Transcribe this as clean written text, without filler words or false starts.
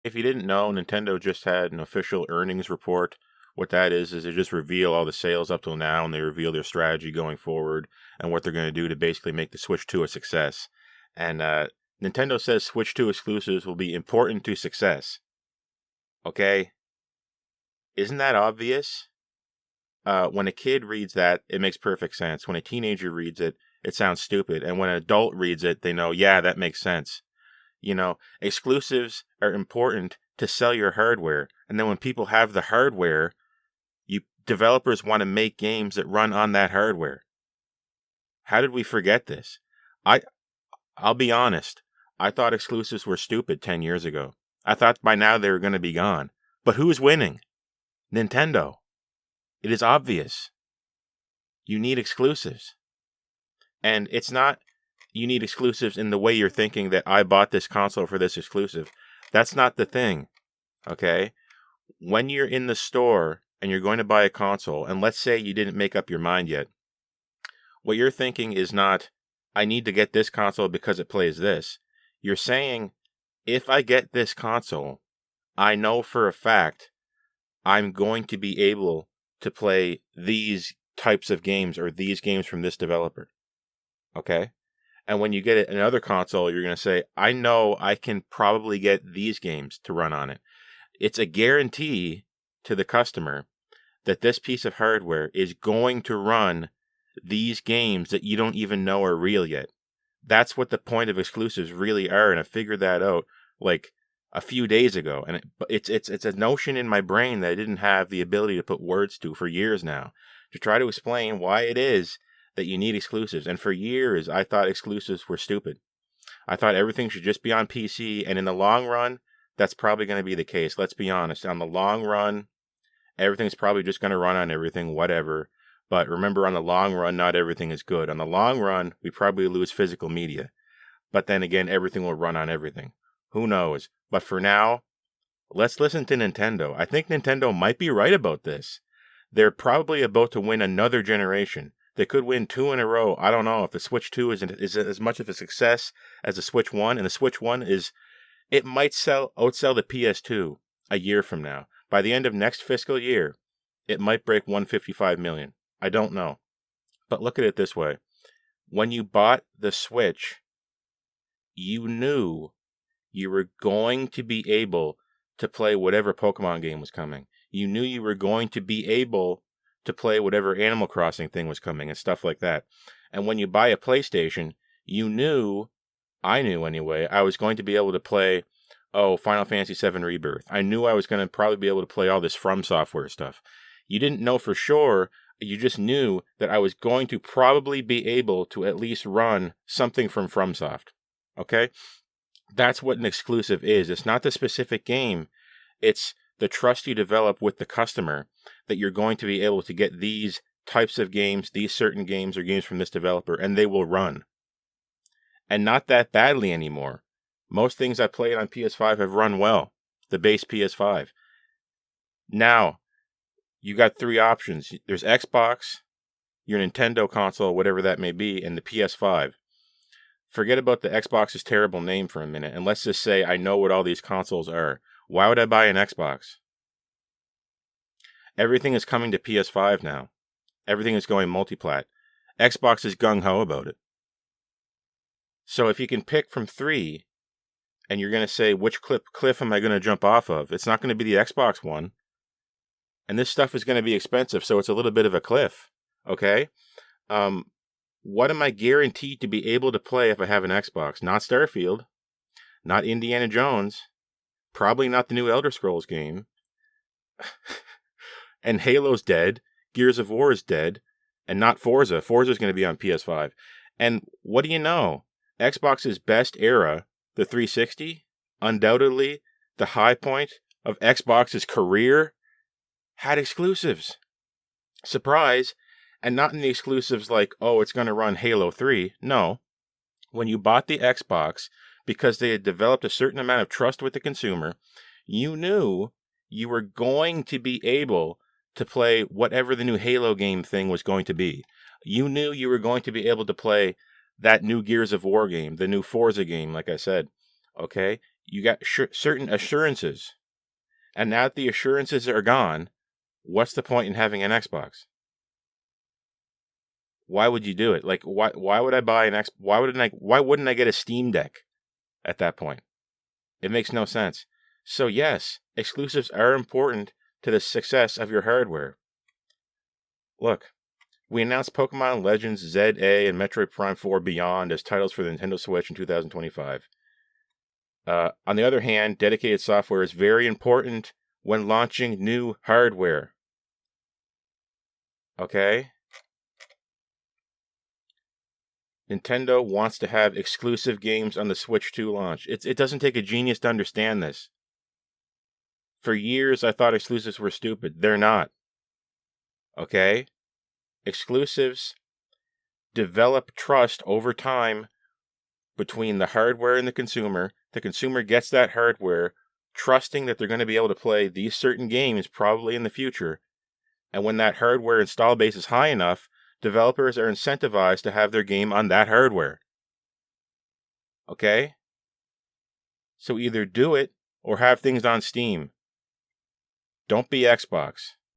If you didn't know, Nintendo just had an official earnings report. What that is they just reveal all the sales up till now, and they reveal their strategy going forward and what they're going to do to basically make the Switch 2 a success. And Nintendo says Switch 2 exclusives will be important to success. Okay? Isn't that obvious? When a kid reads that, it makes perfect sense. When a teenager reads it, it sounds stupid. And when an adult reads it, they know, yeah, that makes sense. Exclusives are important to sell your hardware. And then when people have the hardware, developers want to make games that run on that hardware. How did we forget this? I'll be honest. I thought exclusives were stupid 10 years ago. I thought by now they were going to be gone. But who's winning? Nintendo. It is obvious. You need exclusives. And it's not you need exclusives in the way you're thinking that I bought this console for this exclusive. That's not the thing. Okay? When you're in the store and you're going to buy a console, and let's say you didn't make up your mind yet, what you're thinking is not, I need to get this console because it plays this. You're saying, if I get this console, I know for a fact I'm going to be able to play these types of games or these games from this developer. Okay? And when you get another console, you're going to say, I know I can probably get these games to run on it. It's a guarantee to the customer that this piece of hardware is going to run these games that you don't even know are real yet. That's what the point of exclusives really are, and I figured that out like a few days ago. And it's a notion in my brain that I didn't have the ability to put words to for years now, to try to explain why it is that you need exclusives. And for years, I thought exclusives were stupid. I thought everything should just be on PC, and in the long run, that's probably going to be the case. Let's be honest. On the long run, everything's probably just going to run on everything, whatever. But remember, on the long run, not everything is good. On the long run, we probably lose physical media. But then again, everything will run on everything. Who knows? But for now, let's listen to Nintendo. I think Nintendo might be right about this. They're probably about to win another generation. They could win 2 in a row. I don't know if the Switch 2 is as much of a success as the Switch 1. And the Switch 1 it might outsell the PS2 a year from now. By the end of next fiscal year, it might break 155 million. I don't know. But look at it this way. When you bought the Switch, you knew you were going to be able to play whatever Pokemon game was coming. You knew you were going to be able to play whatever Animal Crossing thing was coming and stuff like that. And when you buy a PlayStation, I knew anyway, I was going to be able to play, Final Fantasy VII Rebirth. I knew I was going to probably be able to play all this From Software stuff. You didn't know for sure. You just knew that I was going to probably be able to at least run something from FromSoft. Okay? That's what an exclusive is. It's not the specific game. It's the trust you develop with the customer that you're going to be able to get these types of games, these certain games or games from this developer, and they will run. And not that badly anymore. Most things I played on PS5 have run well. The base PS5. Now, you got 3 options. There's Xbox, your Nintendo console, whatever that may be, and the PS5. Forget about the Xbox's terrible name for a minute, and let's just say I know what all these consoles are. Why would I buy an Xbox? Everything is coming to PS5 now. Everything is going multiplat. Xbox is gung-ho about it. So if you can pick from 3, and you're going to say, which cliff am I going to jump off of? It's not going to be the Xbox one. And this stuff is going to be expensive, so it's a little bit of a cliff. Okay? What am I guaranteed to be able to play if I have an Xbox? Not Starfield. Not Indiana Jones. Probably not the new Elder Scrolls game. And Halo's dead. Gears of War is dead. And not Forza. Forza's going to be on PS5. And what do you know? Xbox's best era, the 360, undoubtedly the high point of Xbox's career, had exclusives. Surprise. And not in the exclusives like, it's going to run Halo 3. No. When you bought the Xbox, because they had developed a certain amount of trust with the consumer, you knew you were going to be able to play whatever the new Halo game thing was going to be. You knew you were going to be able to play that new Gears of War game, the new Forza game, like I said. Okay? You got certain assurances. And now that the assurances are gone, what's the point in having an Xbox? Why would you do it? Like, why would I buy an X? Why wouldn't I get a Steam Deck at that point? It makes no sense. So yes, exclusives are important to the success of your hardware. Look, we announced Pokemon Legends ZA and Metroid Prime 4 Beyond as titles for the Nintendo Switch in 2025. On the other hand, dedicated software is very important when launching new hardware. Okay? Nintendo wants to have exclusive games on the Switch 2 launch. It doesn't take a genius to understand this. For years, I thought exclusives were stupid. They're not. Okay? Exclusives develop trust over time between the hardware and the consumer. The consumer gets that hardware, trusting that they're going to be able to play these certain games probably in the future. And when that hardware install base is high enough, developers are incentivized to have their game on that hardware. Okay? So either do it or have things on Steam. Don't be Xbox.